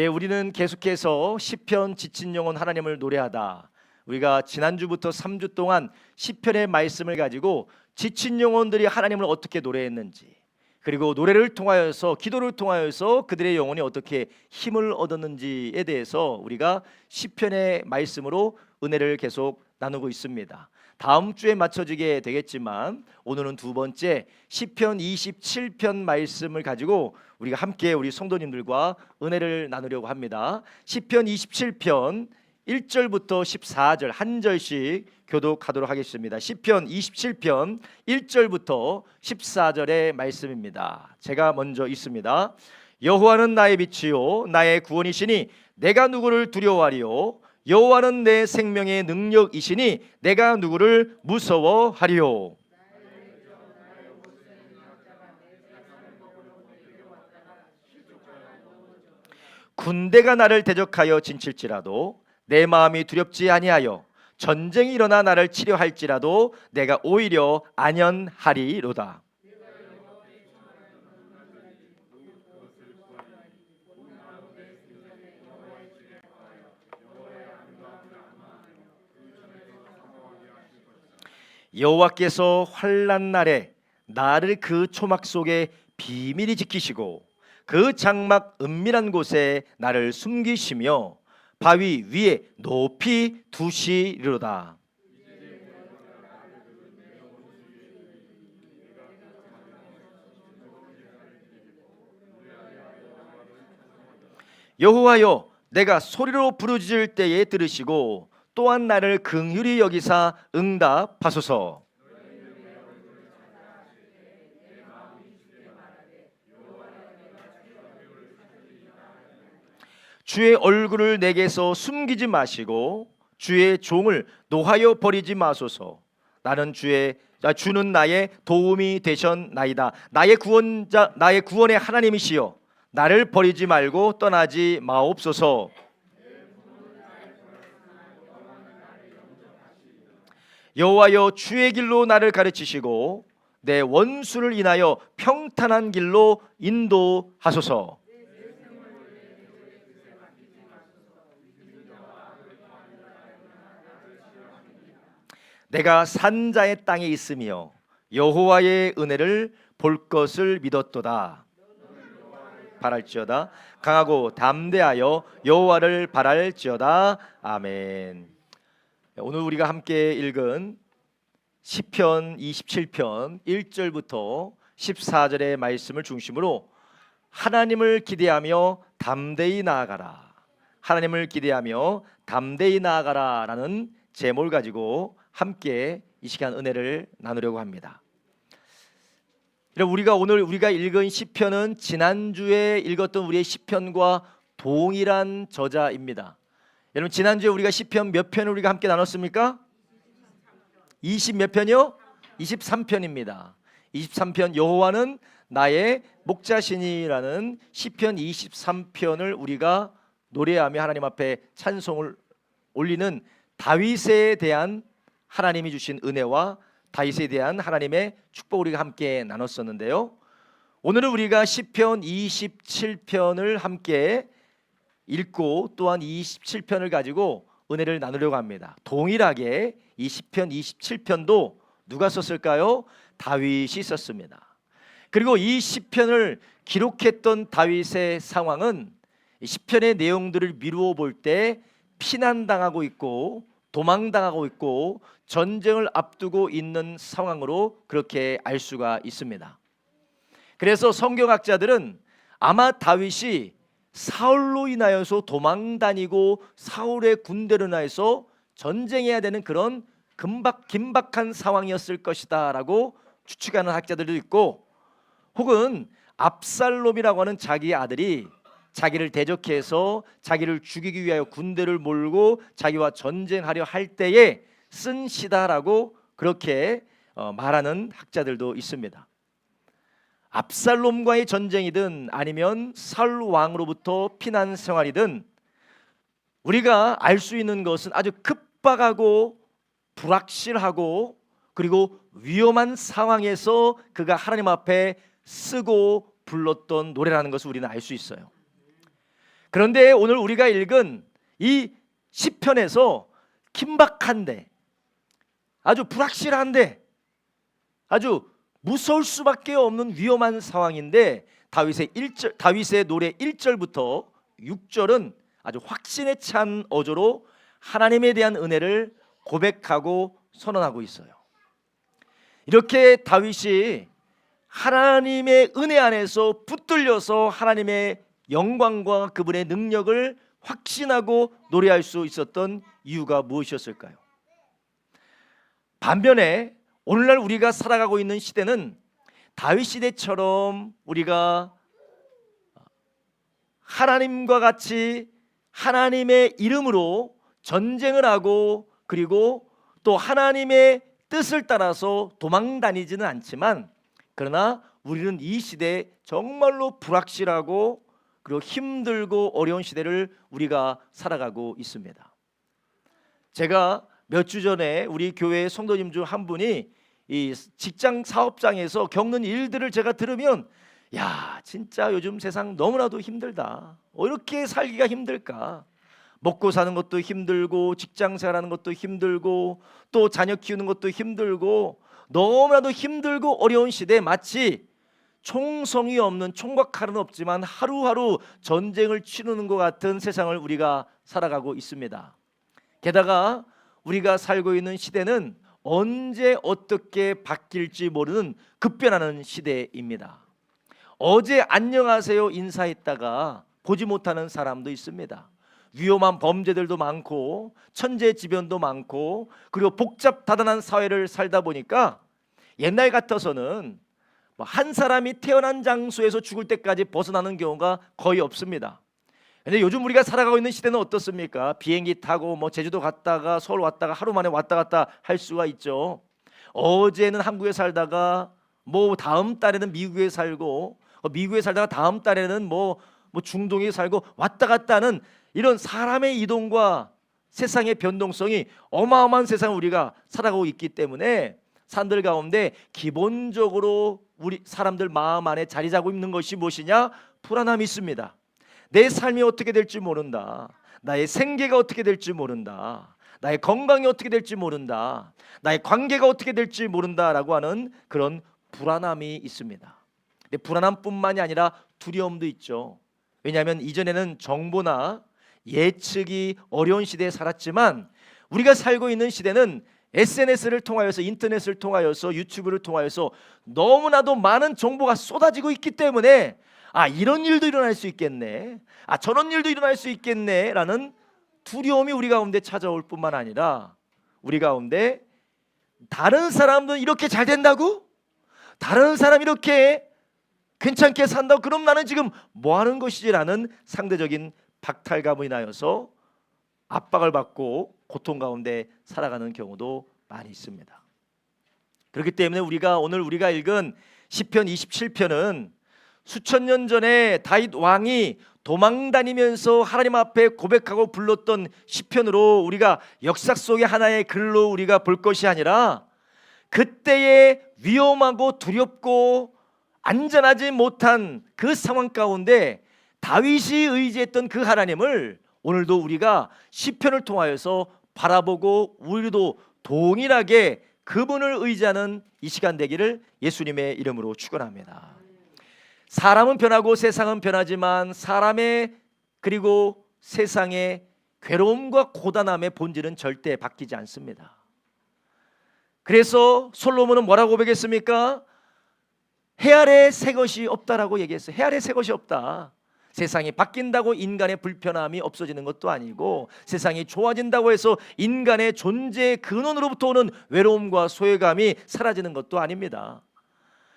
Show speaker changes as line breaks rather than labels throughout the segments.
우리는 계속해서 시편 지친 영혼 하나님을 노래하다. 우리가 지난주부터 3주 동안 시편의 말씀을 가지고 지친 영혼들이 하나님을 어떻게 노래했는지, 그리고 노래를 통하여서, 기도를 통하여서 그들의 영혼이 어떻게 힘을 얻었는지에 대해서 우리가 시편의 말씀으로 은혜를 계속 나누고 있습니다. 다음 주에 맞춰지게 되겠지만 오늘은 두 번째 시편 27편 말씀을 가지고 우리가 함께 우리 성도님들과 은혜를 나누려고 합니다. 시편 27편 1절부터 14절 한 절씩 교독하도록 하겠습니다. 시편 27편 1절부터 14절의 말씀입니다. 제가 먼저 읽습니다. 여호와는 나의 빛이요 나의 구원이시니 내가 누구를 두려워하리요. 여호와는 내 생명의 능력이시니 내가 누구를 무서워하리요. 군대가 나를 대적하여 진칠지라도 내 마음이 두렵지 아니하여 전쟁이 일어나 나를 치려할지라도 내가 오히려 안연하리로다. 여호와께서 환난 날에 나를 그 초막 속에 비밀히 지키시고 그 장막 은밀한 곳에 나를 숨기시며 바위 위에 높이 두시리로다. 여호와여, 내가 소리로 부르짖을 때에 들으시고 또한 나를 긍휼히 여기사 응답하소서. 주의 얼굴을 내게서 숨기지 마시고 주의 종을 노하여 버리지 마소서. 주는 나의 도움이 되셨나이다. 나의 구원자, 나의 구원의 하나님이시여, 나를 버리지 말고 떠나지 마옵소서. 여호와여, 주의 길로 나를 가르치시고 내 원수를 인하여 평탄한 길로 인도하소서. 내가 산자의 땅에 있으며 여호와의 은혜를 볼 것을 믿었도다. 바랄지어다. 강하고 담대하여 여호와를 바랄지어다. 아멘. 오늘 우리가 함께 읽은 시편 27편 1절부터 14절의 말씀을 중심으로 하나님을 기대하며 담대히 나아가라, 하나님을 기대하며 담대히 나아가라 라는 제목을 가지고 함께 이 시간 은혜를 나누려고 합니다. 오늘 우리가 읽은 시편은 지난주에 읽었던 우리의 시편과 동일한 저자입니다. 여러분, 지난주에 우리가 시편 몇 편을 우리가 함께 나눴습니까? 20 몇 편이요? 23편입니다. 23편 여호와는 나의 목자시니라는 시편 23편을 우리가 노래하며 하나님 앞에 찬송을 올리는 다윗에 대한 하나님이 주신 은혜와 다윗에 대한 하나님의 축복을 우리가 함께 나눴었는데요. 오늘은 우리가 시편 27편을 함께 읽고 또한 27편을 가지고 은혜를 나누려고 합니다. 동일하게 이 시편 27편도 누가 썼을까요? 다윗이 썼습니다. 그리고 이 시편을 기록했던 다윗의 상황은 이 시편의 내용들을 미루어 볼 때 피난당하고 있고 도망당하고 있고 전쟁을 앞두고 있는 상황으로 그렇게 알 수가 있습니다. 그래서 성경학자들은 아마 다윗이 사울로 인하여서 도망다니고 사울의 군대로 인하여서 전쟁해야 되는 그런 긴박한 상황이었을 것이다 라고 추측하는 학자들도 있고, 혹은 압살롬이라고 하는 자기 아들이 자기를 대적해서 자기를 죽이기 위하여 군대를 몰고 자기와 전쟁하려 할 때에 쓴 시다라고 그렇게 말하는 학자들도 있습니다. 압살롬과의 전쟁이든 아니면 사울 왕으로부터 피난 생활이든 우리가 알 수 있는 것은 아주 급박하고 불확실하고 그리고 위험한 상황에서 그가 하나님 앞에 쓰고 불렀던 노래라는 것을 우리는 알 수 있어요. 그런데 오늘 우리가 읽은 이 시편에서 긴박한데, 아주 불확실한데, 아주 무서울 수밖에 없는 위험한 상황인데, 다윗의 노래 1절부터 6절은 아주 확신에 찬 어조로 하나님에 대한 은혜를 고백하고 선언하고 있어요. 이렇게 다윗이 하나님의 은혜 안에서 붙들려서 하나님의 영광과 그분의 능력을 확신하고 노래할 수 있었던 이유가 무엇이었을까요? 반면에 오늘날 우리가 살아가고 있는 시대는 다윗 시대처럼 우리가 하나님과 같이 하나님의 이름으로 전쟁을 하고 그리고 또 하나님의 뜻을 따라서 도망 다니지는 않지만, 그러나 우리는 이 시대에 정말로 불확실하고 그리고 힘들고 어려운 시대를 우리가 살아가고 있습니다. 제가 몇 주 전에 우리 교회 성도님 중 한 분이 이 직장 사업장에서 겪는 일들을 제가 들으면, 야, 진짜 요즘 세상 너무나도 힘들다. 이렇게 살기가 힘들까? 먹고 사는 것도 힘들고 직장 생활하는 것도 힘들고 또 자녀 키우는 것도 힘들고 너무나도 힘들고 어려운 시대에 마치 총성이 없는, 총과 칼은 없지만 하루하루 전쟁을 치르는 것 같은 세상을 우리가 살아가고 있습니다. 게다가 우리가 살고 있는 시대는 언제 어떻게 바뀔지 모르는 급변하는 시대입니다. 어제 안녕하세요 인사했다가 보지 못하는 사람도 있습니다. 위험한 범죄들도 많고 천재지변도 많고 그리고 복잡다단한 사회를 살다 보니까 옛날 같아서는 한 사람이 태어난 장소에서 죽을 때까지 벗어나는 경우가 거의 없습니다. 근데 요즘 우리가 살아가고 있는 시대는 어떻습니까? 비행기 타고 제주도 갔다가 서울 왔다가 하루 만에 왔다 갔다 할 수가 있죠. 어제는 한국에 살다가 다음 달에는 미국에 살고 미국에 살다가 다음 달에는 중동에 살고 왔다 갔다 하는 이런 사람의 이동과 세상의 변동성이 어마어마한 세상을 우리가 살아가고 있기 때문에 사람들 가운데 기본적으로 우리 사람들 마음 안에 자리 잡고 있는 것이 무엇이냐? 불안함이 있습니다. 내 삶이 어떻게 될지 모른다. 나의 생계가 어떻게 될지 모른다. 나의 건강이 어떻게 될지 모른다. 나의 관계가 어떻게 될지 모른다라고 하는 그런 불안함이 있습니다. 근데 불안함뿐만이 아니라 두려움도 있죠. 왜냐하면 이전에는 정보나 예측이 어려운 시대에 살았지만 우리가 살고 있는 시대는 SNS를 통하여서, 인터넷을 통하여서, 유튜브를 통하여서 너무나도 많은 정보가 쏟아지고 있기 때문에 이런 일도 일어날 수 있겠네, 저런 일도 일어날 수 있겠네 라는 두려움이 우리 가운데 찾아올 뿐만 아니라 우리 가운데 다른 사람들은 이렇게 잘 된다고? 다른 사람 이렇게 괜찮게 산다고? 그럼 나는 지금 뭐 하는 것이지? 라는 상대적인 박탈감으로 인하여서 압박을 받고 고통 가운데 살아가는 경우도 많이 있습니다. 그렇기 때문에 오늘 우리가 읽은 시편 27편은 수천 년 전에 다윗 왕이 도망다니면서 하나님 앞에 고백하고 불렀던 시편으로 우리가 역사 속의 하나의 글로 우리가 볼 것이 아니라 그때의 위험하고 두렵고 안전하지 못한 그 상황 가운데 다윗이 의지했던 그 하나님을 오늘도 우리가 시편을 통하여서 바라보고 우리도 동일하게 그분을 의지하는 이 시간 되기를 예수님의 이름으로 축원합니다. 사람은 변하고 세상은 변하지만 사람의 그리고 세상의 괴로움과 고단함의 본질은 절대 바뀌지 않습니다. 그래서 솔로몬은 뭐라고 고백했습니까? 해 아래 새 것이 없다라고 얘기했어요. 해 아래 새 것이 없다. 세상이 바뀐다고 인간의 불편함이 없어지는 것도 아니고 세상이 좋아진다고 해서 인간의 존재의 근원으로부터 오는 외로움과 소외감이 사라지는 것도 아닙니다.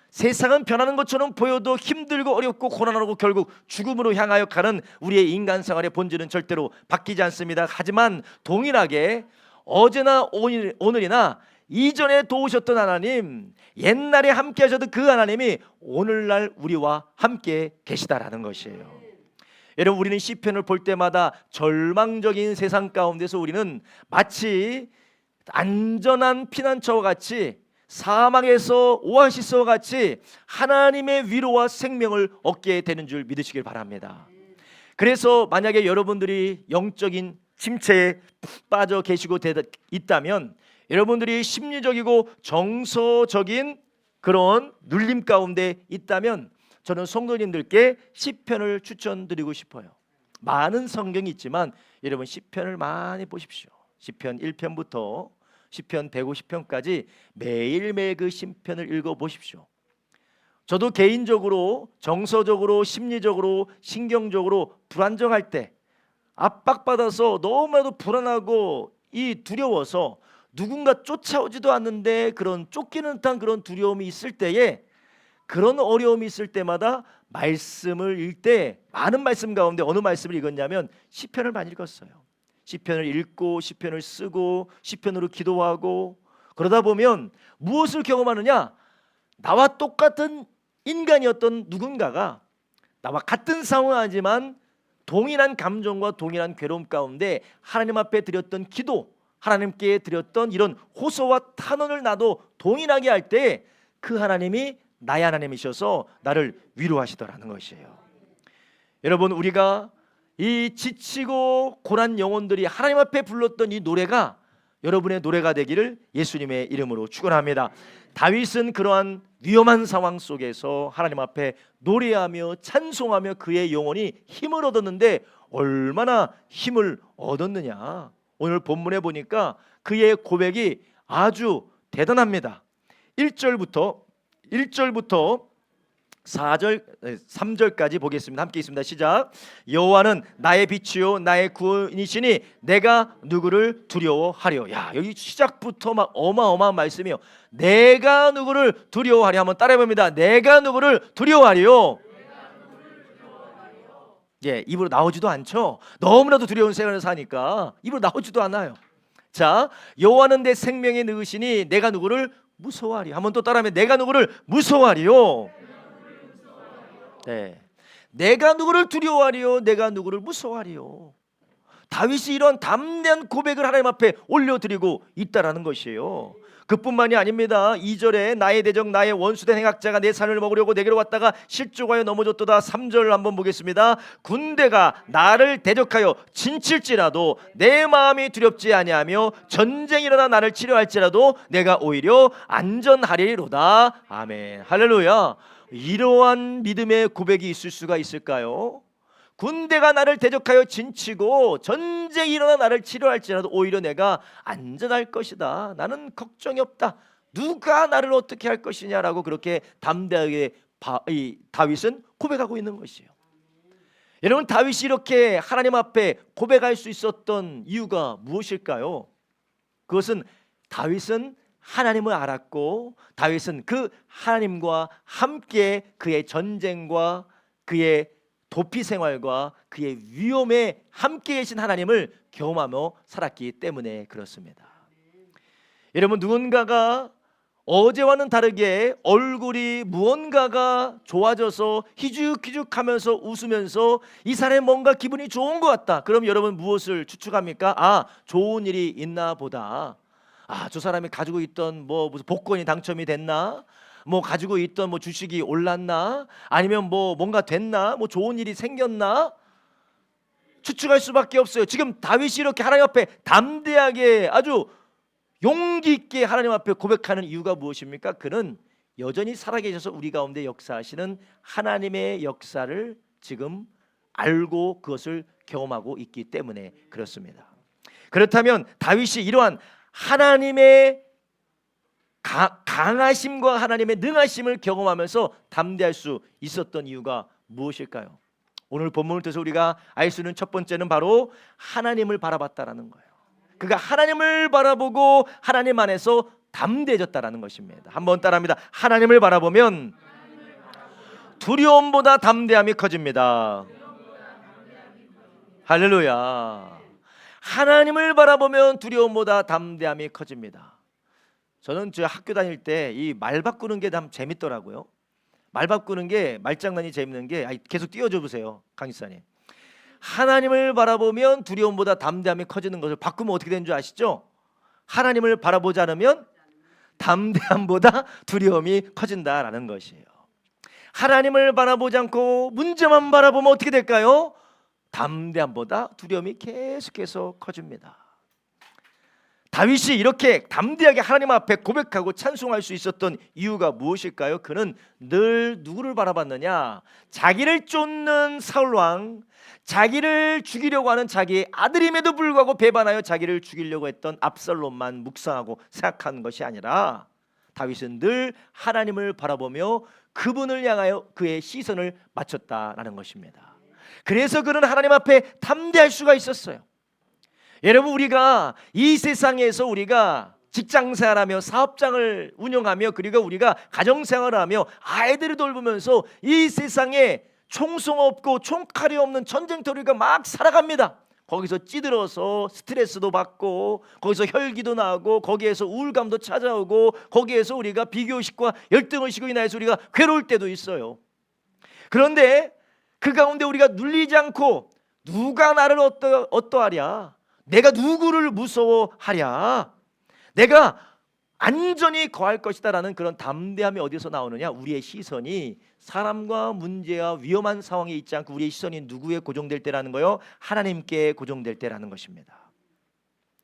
세상은 변하는 것처럼 보여도 힘들고 어렵고 고난하고 결국 죽음으로 향하여 가는 우리의 인간 생활의 본질은 절대로 바뀌지 않습니다. 하지만 동일하게 어제나 오늘이나 이전에 도우셨던 하나님, 옛날에 함께 하셨던 그 하나님이 오늘날 우리와 함께 계시다라는 것이에요. 여러분, 우리는 시편을 볼 때마다 절망적인 세상 가운데서 우리는 마치 안전한 피난처와 같이 사막에서 오아시스와 같이 하나님의 위로와 생명을 얻게 되는 줄 믿으시길 바랍니다. 그래서 만약에 여러분들이 영적인 침체에 빠져 계시고 있다면, 여러분들이 심리적이고 정서적인 그런 눌림 가운데 있다면, 저는 성도님들께 시편을 추천드리고 싶어요. 많은 성경이 있지만 여러분 시편을 많이 보십시오. 시편 1편부터 시편 150편까지 매일매일 그 시편을 읽어보십시오. 저도 개인적으로 정서적으로 심리적으로 신경적으로 불안정할 때, 압박받아서 너무나도 불안하고 두려워서 누군가 쫓아오지도 않는데 그런 쫓기는 듯한 그런 두려움이 있을 때에, 그런 어려움이 있을 때마다 말씀을 읽을 때, 많은 말씀 가운데 어느 말씀을 읽었냐면 시편을 많이 읽었어요. 시편을 읽고 시편을 쓰고 시편으로 기도하고, 그러다 보면 무엇을 경험하느냐, 나와 똑같은 인간이었던 누군가가 나와 같은 상황이지만 동일한 감정과 동일한 괴로움 가운데 하나님 앞에 드렸던 기도, 하나님께 드렸던 이런 호소와 탄원을 나도 동일하게 할 때 그 하나님이 나의 하나님이셔서 나를 위로하시더라는 것이에요. 여러분, 우리가 이 지치고 고난 영혼들이 하나님 앞에 불렀던 이 노래가 여러분의 노래가 되기를 예수님의 이름으로 축원합니다. 다윗은 그러한 위험한 상황 속에서 하나님 앞에 노래하며 찬송하며 그의 영혼이 힘을 얻었는데, 얼마나 힘을 얻었느냐, 오늘 본문에 보니까 그의 고백이 아주 대단합니다. 1절부터 3절까지 보겠습니다. 함께 있습니다. 시작. 여호와는 나의 빛이요 나의 구원이시니 내가 누구를 두려워하려. 야, 여기 시작부터 막 어마어마한 말씀이요. 내가 누구를 두려워하려. 한번 따라해 봅니다. 내가 누구를 두려워하려. 예, 입으로 나오지도 않죠. 너무나도 두려운 생활을 사니까 입으로 나오지도 않아요. 자, 여호와는 내 생명의 느으시니 내가 누구를 무서워하리. 한번 또 따라하면 내가 누구를 무서워하리요. 네, 내가 누구를 두려워하리요, 내가 누구를 무서워하리요. 다윗이 이런 담대한 고백을 하나님 앞에 올려드리고 있다라는 것이에요. 그뿐만이 아닙니다. 2절에 나의 대적 나의 원수된 행악자가 내 산을 먹으려고 내게로 왔다가 실족하여 넘어졌도다. 3절 한번 보겠습니다. 군대가 나를 대적하여 진칠지라도 내 마음이 두렵지 아니하며 전쟁이 일어나 나를 치료할지라도 내가 오히려 안전하리로다. 아멘. 할렐루야. 이러한 믿음의 고백이 있을 수가 있을까요? 군대가 나를 대적하여 진치고 전쟁이 일어나 나를 치료할지라도 오히려 내가 안전할 것이다. 나는 걱정이 없다. 누가 나를 어떻게 할 것이냐라고 그렇게 담대하게 다윗은 고백하고 있는 것이에요. 여러분, 다윗이 이렇게 하나님 앞에 고백할 수 있었던 이유가 무엇일까요? 그것은 다윗은 하나님을 알았고, 다윗은 그 하나님과 함께 그의 전쟁과 그의 도피 생활과 그의 위험에 함께 계신 하나님을 경험하며 살았기 때문에 그렇습니다. 여러분, 누군가가 어제와는 다르게 얼굴이 무언가가 좋아져서 희죽희죽하면서 웃으면서 이 사람이 뭔가 기분이 좋은 것 같다. 그럼 여러분 무엇을 추측합니까? 아, 좋은 일이 있나 보다. 아, 저 사람이 가지고 있던 무슨 복권이 당첨이 됐나? 가지고 있던 주식이 올랐나? 아니면 뭔가 됐나? 좋은 일이 생겼나? 추측할 수밖에 없어요. 지금 다윗이 이렇게 하나님 앞에 담대하게 아주 용기 있게 하나님 앞에 고백하는 이유가 무엇입니까? 그는 여전히 살아계셔서 우리 가운데 역사하시는 하나님의 역사를 지금 알고 그것을 경험하고 있기 때문에 그렇습니다. 그렇다면 다윗이 이러한 하나님의 강하심과 하나님의 능하심을 경험하면서 담대할 수 있었던 이유가 무엇일까요? 오늘 본문을 통해서 우리가 알 수 있는 첫 번째는 바로 하나님을 바라봤다라는 거예요. 그가 하나님을 바라보고 하나님 안에서 담대해졌다라는 것입니다. 한번 따라합니다. 하나님을 바라보면 두려움보다 담대함이 커집니다. 할렐루야. 하나님을 바라보면 두려움보다 담대함이 커집니다. 저는 저 학교 다닐 때 이 말 바꾸는 게 참 재밌더라고요. 말 바꾸는 게 말장난이 재밌는 게 계속 띄워줘 보세요, 강의사님. 하나님을 바라보면 두려움보다 담대함이 커지는 것을 바꾸면 어떻게 되는 줄 아시죠? 하나님을 바라보지 않으면 담대함보다 두려움이 커진다라는 것이에요. 하나님을 바라보지 않고 문제만 바라보면 어떻게 될까요? 담대함보다 두려움이 계속해서 커집니다. 다윗이 이렇게 담대하게 하나님 앞에 고백하고 찬송할 수 있었던 이유가 무엇일까요? 그는 늘 누구를 바라봤느냐? 자기를 쫓는 사울왕, 자기를 죽이려고 하는 자기의 아들임에도 불구하고 배반하여 자기를 죽이려고 했던 압살롬만 묵상하고 생각한 것이 아니라 다윗은 늘 하나님을 바라보며 그분을 향하여 그의 시선을 맞췄다라는 것입니다. 그래서 그는 하나님 앞에 담대할 수가 있었어요. 여러분, 우리가 이 세상에서 우리가 직장생활하며 사업장을 운영하며 그리고 우리가 가정생활하며 아이들을 돌보면서 이 세상에 총성 없고 총칼이 없는 전쟁터리가 막 살아갑니다. 거기서 찌들어서 스트레스도 받고 거기서 혈기도 나고 거기에서 우울감도 찾아오고 거기에서 우리가 비교의식과 열등의식으로 인해서 우리가 괴로울 때도 있어요. 그런데 그 가운데 우리가 눌리지 않고 누가 나를 어떠하랴? 내가 누구를 무서워하랴? 내가 안전히 거할 것이다 라는 그런 담대함이 어디서 나오느냐? 우리의 시선이 사람과 문제와 위험한 상황에 있지 않고 우리의 시선이 누구에 고정될 때라는 거요? 하나님께 고정될 때라는 것입니다.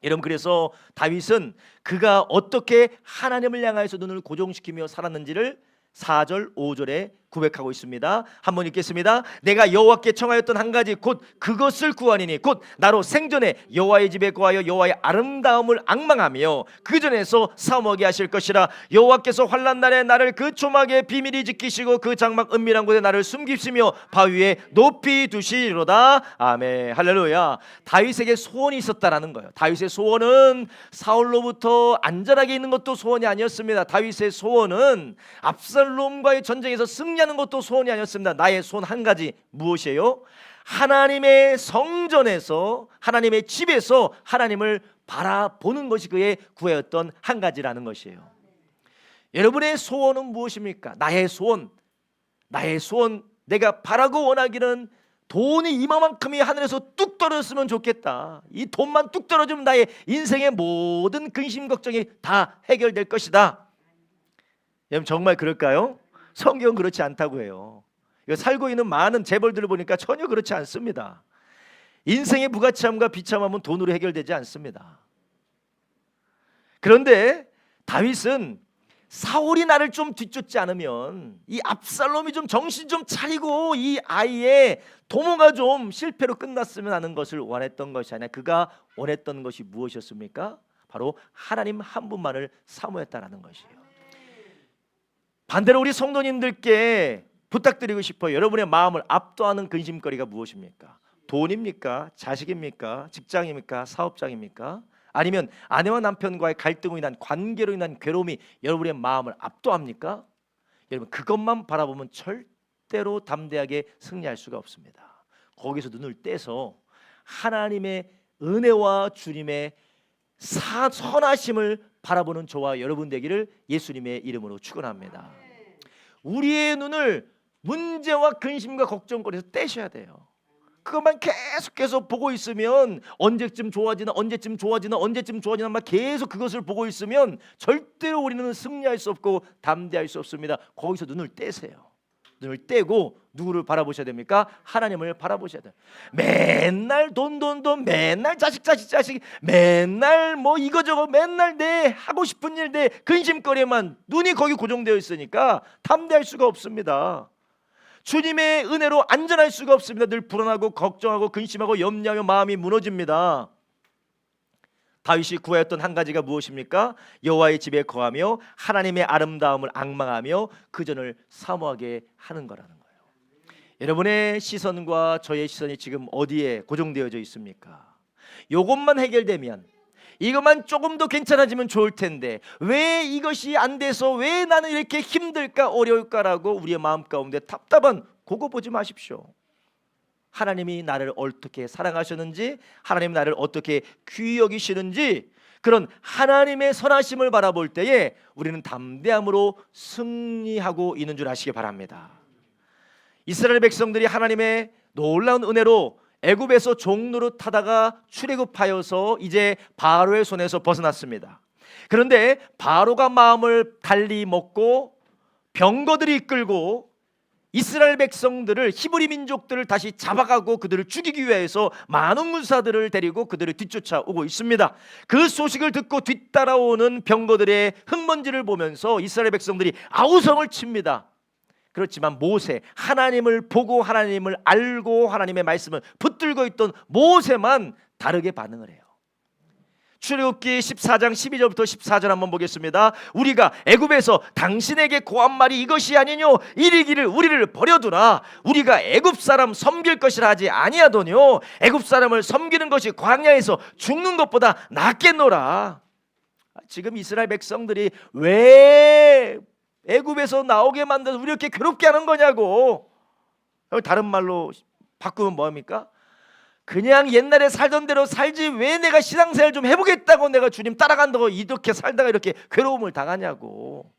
여러분, 그래서 다윗은 그가 어떻게 하나님을 향해서 눈을 고정시키며 살았는지를 4절 5절에 고백하고 있습니다. 한번 읽겠습니다. 내가 여호와께 청하였던 한 가지 곧 그것을 구하니니 곧 나로 생전에 여호와의 집에 거하여 여호와의 아름다움을 앙망하며 그 전에서 사모하게 하실 것이라. 여호와께서 환난 날에 나를 그 초막에 비밀히 지키시고 그 장막 은밀한 곳에 나를 숨기시며 바위에 높이 두시리로다. 아멘. 할렐루야. 다윗에게 소원이 있었다라는 거예요. 다윗의 소원은 사울로부터 안전하게 있는 것도 소원이 아니었습니다. 다윗의 소원은 압살롬과의 전쟁에서 승리하는 것도 소원이 아니었습니다. 나의 소원 한 가지 무엇이에요? 하나님의 성전에서 하나님의 집에서 하나님을 바라보는 것이 그의 구하였던 한 가지라는 것이에요. 여러분의 소원은 무엇입니까? 나의 소원 내가 바라고 원하기는 돈이 이만큼이 하늘에서 뚝 떨어졌으면 좋겠다. 이 돈만 뚝 떨어지면 나의 인생의 모든 근심 걱정이 다 해결될 것이다. 여러분, 정말 그럴까요? 성경은 그렇지 않다고 해요. 살고 있는 많은 재벌들을 보니까 전혀 그렇지 않습니다. 인생의 무가치함과 비참함은 돈으로 해결되지 않습니다. 그런데 다윗은 사울이 나를 좀 뒤쫓지 않으면, 이 압살롬이 좀 정신 좀 차리고 이 아이의 도모가 좀 실패로 끝났으면 하는 것을 원했던 것이 아니라 그가 원했던 것이 무엇이었습니까? 바로 하나님 한 분만을 사모했다라는 것이에요. 반대로 우리 성도님들께 부탁드리고 싶어요. 여러분의 마음을 압도하는 근심거리가 무엇입니까? 돈입니까? 자식입니까? 직장입니까? 사업장입니까? 아니면 아내와 남편과의 갈등으로 인한 관계로 인한 괴로움이 여러분의 마음을 압도합니까? 여러분, 그것만 바라보면 절대로 담대하게 승리할 수가 없습니다. 거기서 눈을 떼서 하나님의 은혜와 주님의 선하심을 바라보는 저와 여러분 되기를 예수님의 이름으로 축원합니다. 우리의 눈을 문제와 근심과 걱정거리에서 떼셔야 돼요. 그것만 계속해서 보고 있으면 언제쯤 좋아지나 막 계속 그것을 보고 있으면 절대로 우리는 승리할 수 없고 담대할 수 없습니다. 거기서 눈을 떼세요. 눈을 떼고 누구를 바라보셔야 됩니까? 하나님을 바라보셔야 돼요. 맨날 돈, 맨날 자식, 맨날 뭐 이거저거 맨날 내 하고 싶은 일, 내 근심거리에만 눈이 거기 고정되어 있으니까 담대할 수가 없습니다. 주님의 은혜로 안전할 수가 없습니다. 늘 불안하고 걱정하고 근심하고 염려하며 마음이 무너집니다. 다윗이 구하였던 한 가지가 무엇입니까? 여호와의 집에 거하며 하나님의 아름다움을 앙망하며 그 전을 사모하게 하는 거라는 거예요. 여러분의 시선과 저의 시선이 지금 어디에 고정되어져 있습니까? 이것만 해결되면, 이것만 조금 더 괜찮아지면 좋을 텐데 왜 이것이 안 돼서 왜 나는 이렇게 힘들까 어려울까라고 우리의 마음 가운데 답답한 그거 보지 마십시오. 하나님이 나를 어떻게 사랑하셨는지, 하나님이 나를 어떻게 귀히 여기시는지, 그런 하나님의 선하심을 바라볼 때에 우리는 담대함으로 승리하고 있는 줄 아시기 바랍니다. 이스라엘 백성들이 하나님의 놀라운 은혜로 애굽에서 종노릇 하다가 출애굽하여서 이제 바로의 손에서 벗어났습니다. 그런데 바로가 마음을 달리 먹고 병거들이 이끌고 이스라엘 백성들을, 히브리 민족들을 다시 잡아가고 그들을 죽이기 위해서 많은 군사들을 데리고 그들을 뒤쫓아오고 있습니다. 그 소식을 듣고 뒤따라오는 병거들의 흙먼지를 보면서 이스라엘 백성들이 아우성을 칩니다. 그렇지만 모세, 하나님을 보고 하나님을 알고 하나님의 말씀을 붙들고 있던 모세만 다르게 반응을 해요. 출애굽기 14장 12절부터 14절 한번 보겠습니다. 우리가 애굽에서 당신에게 고한 말이 이것이 아니뇨, 이르기를 우리를 버려두라. 우리가 애굽 사람 섬길 것이라 하지 아니하더뇨. 애굽 사람을 섬기는 것이 광야에서 죽는 것보다 낫겠노라. 지금 이스라엘 백성들이 왜 애굽에서 나오게 만들어서 우리 이렇게 괴롭게 하는 거냐고. 다른 말로 바꾸면 뭐합니까? 그냥 옛날에 살던 대로 살지 왜 내가 신앙생활 좀 해보겠다고 내가 주님 따라간다고 이렇게 살다가 이렇게 괴로움을 당하냐고.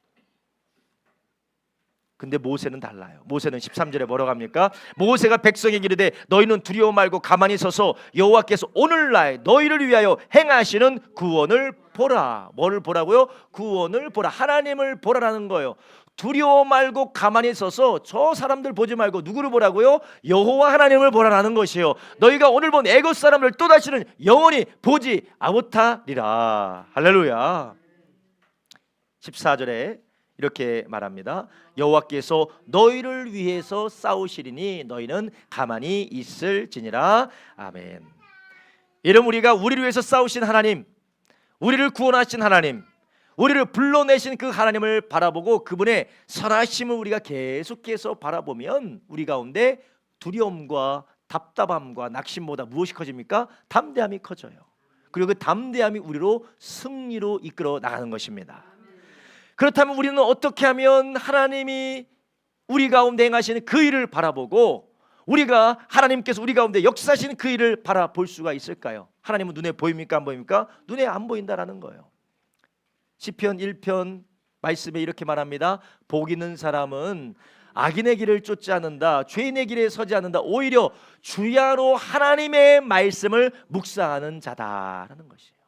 근데 모세는 달라요. 모세는 13절에 뭐라고 합니까? 모세가 백성에게 이르되 너희는 두려워 말고 가만히 서서 여호와께서 오늘날 너희를 위하여 행하시는 구원을 보라. 뭐를 보라고요? 구원을 보라. 하나님을 보라라는 거예요. 두려워 말고 가만히 서서 저 사람들 보지 말고 누구를 보라고요? 여호와 하나님을 보라라는 것이에요. 너희가 오늘 본 애굽 사람을 또다시는 영원히 보지 아못하리라. 할렐루야. 14절에 이렇게 말합니다. 여호와께서 너희를 위해서 싸우시리니 너희는 가만히 있을지니라. 아멘. 이름 우리가 우리를 위해서 싸우신 하나님, 우리를 구원하신 하나님, 우리를 불러내신 그 하나님을 바라보고 그분의 선하심을 우리가 계속해서 바라보면 우리 가운데 두려움과 답답함과 낙심보다 무엇이 커집니까? 담대함이 커져요. 그리고 그 담대함이 우리로 승리로 이끌어 나가는 것입니다. 그렇다면 우리는 어떻게 하면 하나님이 우리 가운데 행하시는 그 일을 바라보고 우리가 하나님께서 우리 가운데 역사하시는 그 일을 바라볼 수가 있을까요? 하나님은 눈에 보입니까? 안 보입니까? 눈에 안 보인다라는 거예요. 시편 1편 말씀에 이렇게 말합니다. 복 있는 사람은 악인의 길을 쫓지 않는다, 죄인의 길에 서지 않는다, 오히려 주야로 하나님의 말씀을 묵상하는 자다라는 것이에요.